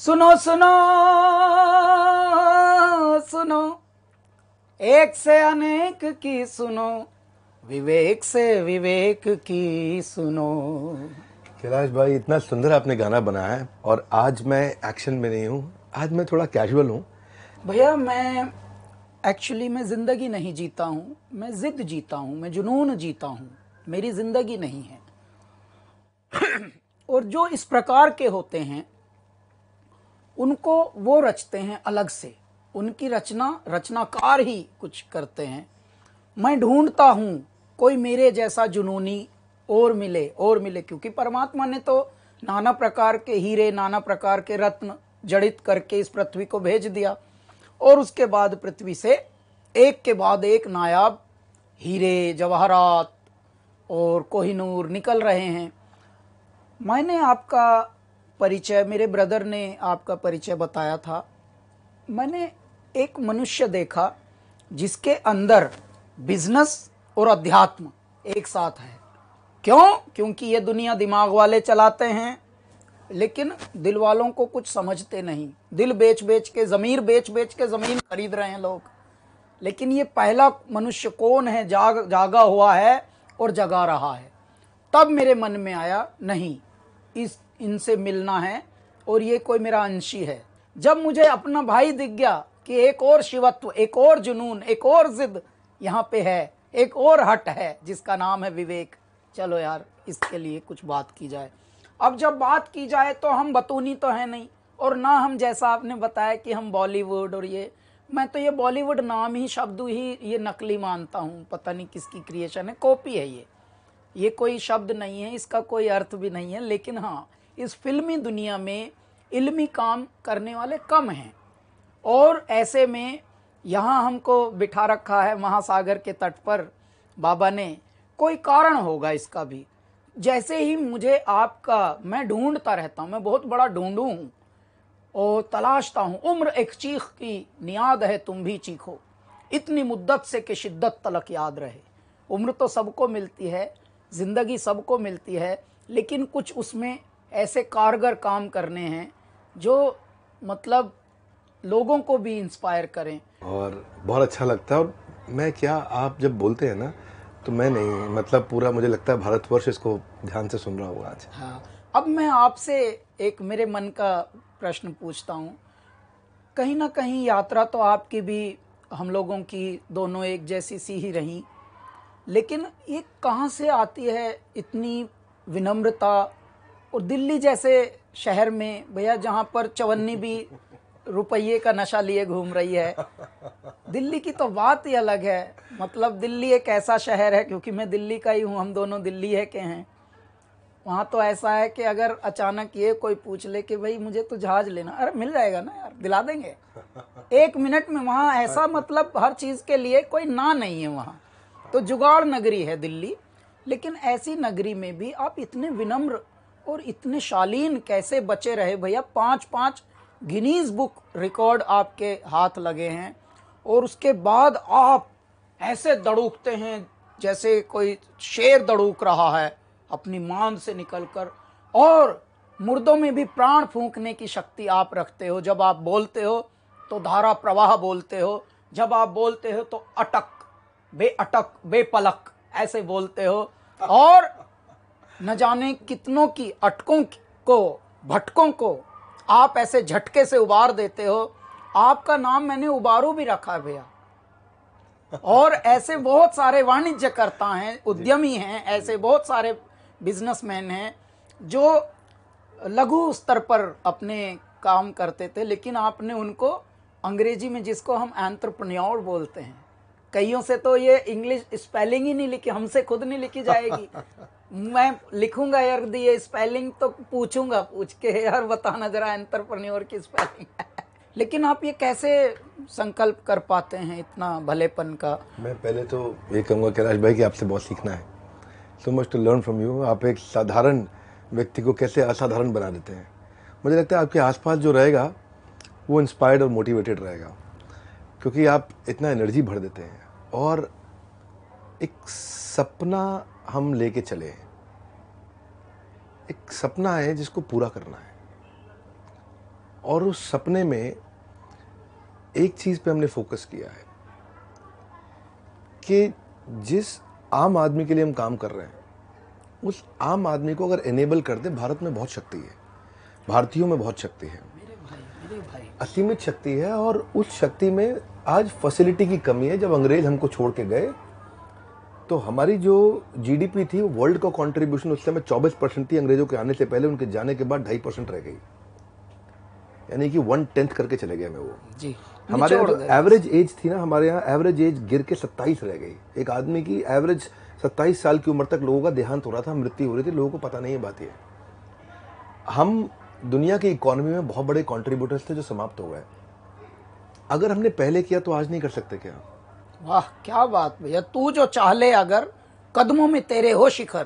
सुनो सुनो सुनो, एक से अनेक की सुनो, विवेक से विवेक की सुनो। कैलाश भाई, इतना सुंदर आपने गाना बनाया है। और आज मैं एक्शन में नहीं हूँ, आज मैं थोड़ा कैजुअल हूँ। भैया मैं एक्चुअली मैं ज़िंदगी नहीं जीता हूँ, मैं ज़िद जीता हूँ, मैं जुनून जीता हूँ, मेरी ज़िंदगी नहीं है। और जो इस प्रकार के होते हैं उनको वो रचते हैं अलग से, उनकी रचनाकार ही कुछ करते हैं। मैं ढूंढता हूँ कोई मेरे जैसा जुनूनी और मिले, क्योंकि परमात्मा ने तो नाना प्रकार के हीरे, नाना प्रकार के रत्न जड़ित करके इस पृथ्वी को भेज दिया, और उसके बाद पृथ्वी से एक के बाद एक नायाब हीरे, जवाहरात और कोहिनूर निकल रहे हैं। मैंने आपका परिचय, मेरे ब्रदर ने आपका परिचय बताया था। मैंने एक मनुष्य देखा जिसके अंदर बिजनेस और अध्यात्म एक साथ है। क्यों? क्योंकि ये दुनिया दिमाग वाले चलाते हैं, लेकिन दिल वालों को कुछ समझते नहीं। दिल बेच बेच के, ज़मीर बेच बेच के ज़मीन खरीद रहे हैं लोग। लेकिन ये पहला मनुष्य कौन है जागा हुआ है और जगा रहा है। तब मेरे मन में आया, नहीं, इनसे मिलना है, और ये कोई मेरा अंशी है। जब मुझे अपना भाई दिख गया कि एक और शिवत्व, एक और जुनून, एक और जिद यहाँ पे है, एक और हट है जिसका नाम है विवेक। चलो यार, इसके लिए कुछ बात की जाए। अब जब बात की जाए तो हम बतूनी तो है नहीं, और ना हम, जैसा आपने बताया कि हम बॉलीवुड, और ये मैं तो ये बॉलीवुड नाम ही, शब्द ही ये नकली मानता हूँ। पता नहीं किसकी क्रिएशन है, कॉपी है ये कोई शब्द नहीं है, इसका कोई अर्थ भी नहीं है। लेकिन हाँ, इस फिल्मी दुनिया में इल्मी काम करने वाले कम हैं, और ऐसे में यहाँ हमको बिठा रखा है महासागर के तट पर बाबा ने। कोई कारण होगा इसका भी। जैसे ही मुझे आपका, मैं ढूंढता रहता हूँ, मैं बहुत बड़ा ढूंढू हूँ और तलाशता हूँ। उम्र एक चीख की नियाद है, तुम भी चीखो, इतनी मुद्दत से कि शिद्दत तलक याद रहे। उम्र तो सबको मिलती है, ज़िंदगी सबको मिलती है, लेकिन कुछ उसमें ऐसे कारगर काम करने हैं जो मतलब लोगों को भी इंस्पायर करें। और बहुत अच्छा लगता है। और मैं क्या, आप जब बोलते हैं ना, तो मैं नहीं, मतलब पूरा मुझे लगता है भारतवर्ष इसको ध्यान से सुन रहा होगा आज। हाँ, अब मैं आपसे एक मेरे मन का प्रश्न पूछता हूँ। कहीं ना कहीं यात्रा तो आपकी भी, हम लोगों की दोनों एक जैसी सी ही रही, लेकिन ये कहाँ से आती है इतनी विनम्रता? और दिल्ली जैसे शहर में भैया, जहाँ पर चवन्नी भी रुपये का नशा लिए घूम रही है, दिल्ली की तो बात ही अलग है। मतलब दिल्ली एक ऐसा शहर है, क्योंकि मैं दिल्ली का ही हूँ, हम दोनों दिल्ली है के हैं। वहाँ तो ऐसा है कि अगर अचानक ये कोई पूछ ले कि भाई मुझे तो जहाज लेना, अरे मिल जाएगा ना यार, दिला देंगे 1 मिनट में। वहाँ ऐसा, मतलब हर चीज़ के लिए कोई ना नहीं है वहाँ। तो जुगाड़ नगरी है दिल्ली। लेकिन ऐसी नगरी में भी आप इतने विनम्र और इतने शालीन कैसे बचे रहे भैया? 5-5 गिनीज बुक रिकॉर्ड आपके हाथ लगे हैं, और उसके बाद आप ऐसे दड़ूकते हैं जैसे कोई शेर दड़ूक रहा है अपनी मान से निकलकर। और मुर्दों में भी प्राण फूंकने की शक्ति आप रखते हो। जब आप बोलते हो तो धारा प्रवाह बोलते हो, जब आप बोलते हो तो अटक, बेअटक, बेपलक ऐसे बोलते हो। और न जाने कितनों की अटकों को, भटकों को आप ऐसे झटके से उबार देते हो। आपका नाम मैंने उबारू भी रखा है भैया। और ऐसे बहुत सारे वाणिज्यकर्ता हैं, उद्यमी हैं, ऐसे बहुत सारे बिजनेसमैन हैं जो लघु स्तर पर अपने काम करते थे, लेकिन आपने उनको, अंग्रेजी में जिसको हम एंटरप्रेन्योर बोलते हैं, कईयों से तो ये इंग्लिश स्पेलिंग ही नहीं लिखी, हमसे खुद नहीं लिखी जाएगी। मैं लिखूंगा यार, ये स्पेलिंग तो पूछूंगा, पूछ के यार बताना जरा एंटरप्रेन्योर की स्पेलिंग। लेकिन आप ये कैसे संकल्प कर पाते हैं इतना भलेपन का? मैं पहले तो ये कहूँगा कैलाश भाई कि आपसे बहुत सीखना है। So much to learn from you. आप एक साधारण व्यक्ति को कैसे असाधारण बना देते हैं। मुझे लगता है आपके आसपास जो रहेगा वो इंस्पायर्ड और मोटिवेटेड रहेगा, क्योंकि आप इतना एनर्जी भर देते हैं। और एक सपना हम लेके चले हैं, एक सपना है जिसको पूरा करना है। और उस सपने में एक चीज़ पे हमने फोकस किया है कि जिस आम आदमी के लिए हम काम कर रहे हैं, उस आम आदमी को अगर एनेबल कर दे, भारत में बहुत शक्ति है, भारतीयों में बहुत शक्ति है, मेरे भाई असीमित शक्ति है। और उस शक्ति में आज फैसिलिटी की कमी है। जब अंग्रेज हमको छोड़ के गए तो हमारी जो जीडीपी थी, वर्ल्ड का कंट्रीब्यूशन उस समय 24% थी। अंग्रेजों के आने से पहले, उनके जाने के बाद 2.5% रह गई, यानी कि 1/10 करके चले गए में वो जी। हमारे यहाँ जो एवरेज एज थी ना, हमारे यहाँ एवरेज एज गिर के 27 रह गई। एक आदमी की एवरेज 27 साल की उम्र तक लोगों का देहांत हो रहा था, मृत्यु हो रही थी, लोगों को पता नहीं है बात ये। हम दुनिया की इकोनॉमी में बहुत बड़े कंट्रीब्यूटर्स थे जो समाप्त हो गए। अगर हमने पहले किया तो आज नहीं कर सकते क्या? वाह क्या बात भैया, तू जो चाह ले अगर कदमों में तेरे हो शिखर,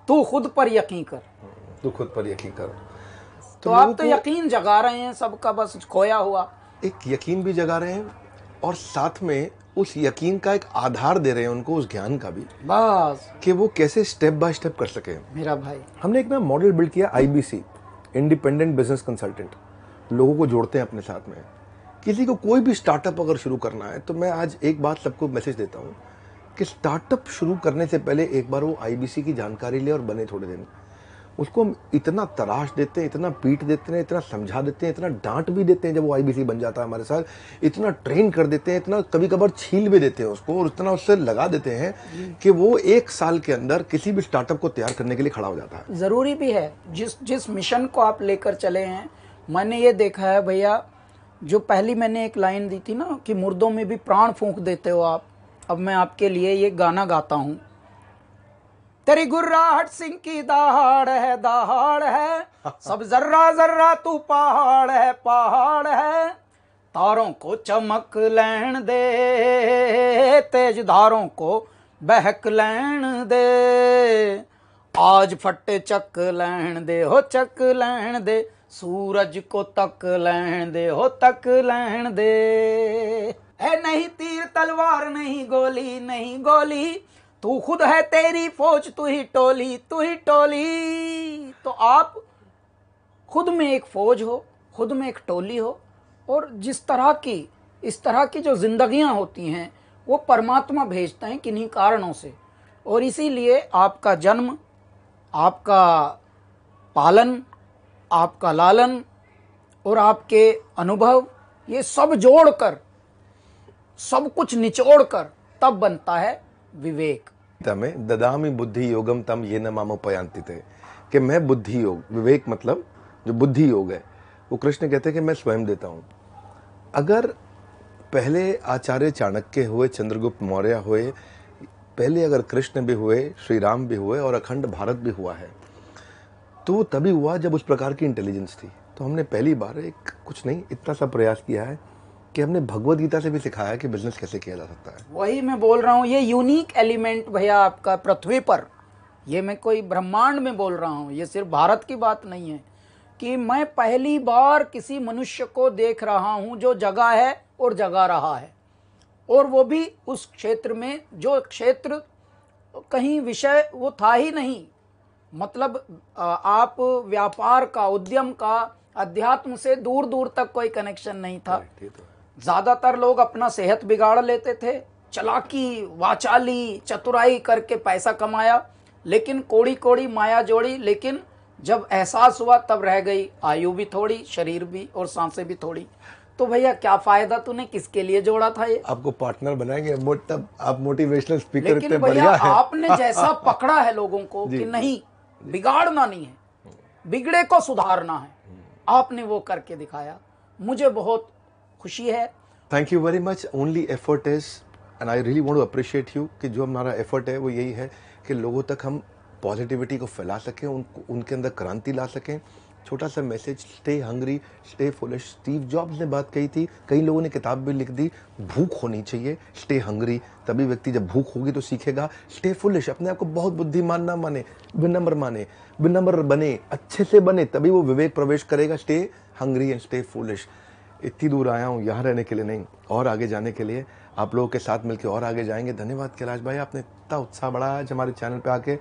तू खुद पर यकीन कर। तू खुद पर यकीन कर। तो आप तो यकीन जगा रहे हैं सबका, बस खोया हुआ एक यकीन भी जगा रहे हैं और साथ में उस यकीन का एक आधार दे रहे हैं उनको, उस ज्ञान का भी, बस कि वो कैसे स्टेप बाय स्टेप कर सके। मेरा भाई, हमने एक मॉडल बिल्ड किया, IBC, इंडिपेंडेंट बिजनेस कंसल्टेंट। लोगों को जोड़ते हैं अपने साथ में। किसी को कोई भी स्टार्टअप अगर शुरू करना है तो मैं आज एक बात सबको मैसेज देता हूँ कि स्टार्टअप शुरू करने से पहले एक बार वो IBC की जानकारी ले और बने थोड़े दिन। उसको हम इतना तराश देते हैं, इतना पीट देते हैं, इतना समझा देते हैं, इतना डांट भी देते हैं जब वो IBC बन जाता है हमारे साथ, इतना ट्रेन कर देते हैं, इतना कभी कभार छील भी देते हैं उसको, और इतना उससे लगा देते हैं कि वो 1 साल के अंदर किसी भी स्टार्टअप को तैयार करने के लिए खड़ा हो जाता है। जरूरी भी है। जिस मिशन को आप लेकर चले हैं, मैंने ये देखा है भैया, जो पहली मैंने एक लाइन दी थी ना कि मुर्दों में भी प्राण फूंक देते हो आप, अब मैं आपके लिए ये गाना गाता हूँ। तेरी गुर्राहट सिंह की दहाड़ है, सब जर्रा जर्रा तू पहाड़ है, तारों को चमक लैन दे, तेज धारों को बहक लैन दे, आज फटे चक लैन दे हो चक लैन दे, सूरज को तक लैन दे हो तक लैन दे। है नहीं तीर तलवार नहीं गोली नहीं गोली, तू खुद है तेरी फौज तू ही टोली तू ही टोली। तो आप खुद में एक फौज हो, खुद में एक टोली हो, और जिस तरह की इस तरह की जो जिंदगियां होती हैं वो परमात्मा भेजते हैं किन्हीं कारणों से। और इसीलिए आपका जन्म, आपका पालन, आपका लालन और आपके अनुभव, ये सब जोड़कर, सब कुछ निचोड़कर तब बनता है विवेक। में ददामी बुद्धि योगम तम ये न मामोपयांति थे, कि मैं बुद्धि योग, विवेक मतलब जो बुद्धि योग है, वो कृष्ण कहते हैं कि मैं स्वयं देता हूँ। अगर पहले आचार्य चाणक्य हुए, चंद्रगुप्त मौर्य हुए, पहले अगर कृष्ण भी हुए, श्री राम भी हुए और अखंड भारत भी हुआ है, तो वो तभी हुआ जब उस प्रकार की इंटेलिजेंस थी। तो हमने पहली बार एक कुछ नहीं इतना सा प्रयास किया है कि हमने भगवद गीता से भी सिखाया कि बिजनेस कैसे किया जा सकता है। वही मैं बोल रहा हूँ, ये यूनिक एलिमेंट भैया आपका पृथ्वी पर, ये मैं कोई ब्रह्मांड में बोल रहा हूँ, ये सिर्फ भारत की बात नहीं है, कि मैं पहली बार किसी मनुष्य को देख रहा हूँ जो जगा है और जगा रहा है, और वो भी उस क्षेत्र में जो क्षेत्र कहीं विषय वो था ही नहीं। मतलब आप व्यापार का, उद्यम का, अध्यात्म से दूर दूर तक कोई कनेक्शन नहीं था। ज्यादातर लोग अपना सेहत बिगाड़ लेते थे, चालाकी, वाचाली, चतुराई करके पैसा कमाया, लेकिन कोड़ी कोड़ी माया जोड़ी, लेकिन जब एहसास हुआ तब रह गई आयु भी थोड़ी, शरीर भी और सांसें भी थोड़ी। तो भैया क्या फायदा, तूने किसके लिए जोड़ा था ये? आपको पार्टनर बनाएंगे, तब आप मोटिवेशनल स्पीकर लेकिन इतने भैया बढ़िया है। आपने जैसा पकड़ा है लोगों को कि नहीं, बिगाड़ना नहीं है, बिगड़े को सुधारना है, आपने वो करके दिखाया। मुझे बहुत खुशी है। Thank you very much. Only effort is, and I really want to appreciate you, कि जो हमारा एफर्ट है वो यही है कि लोगों तक हम पॉजिटिविटी को फैला सकें, उनके अंदर क्रांति ला सकें। छोटा सा message, stay hungry, stay foolish. Steve jobs ने बात कही थी, कई लोगों ने किताब भी लिख दी, भूख होनी चाहिए, स्टे हंग्री, तभी व्यक्ति जब भूख होगी तो सीखेगा। स्टे फुलिश, अपने आप को बहुत बुद्धिमान ना माने, विनम्र माने, विनम्र बने, अच्छे से बने, तभी वो विवेक प्रवेश करेगा। Stay hungry and stay foolish. इतनी दूर आया हूँ यहाँ रहने के लिए नहीं, और आगे जाने के लिए। आप लोगों के साथ मिलकर और आगे जाएंगे। धन्यवाद कैलाश भाई, आपने इतना उत्साह बढ़ाया आज हमारे चैनल पे आके।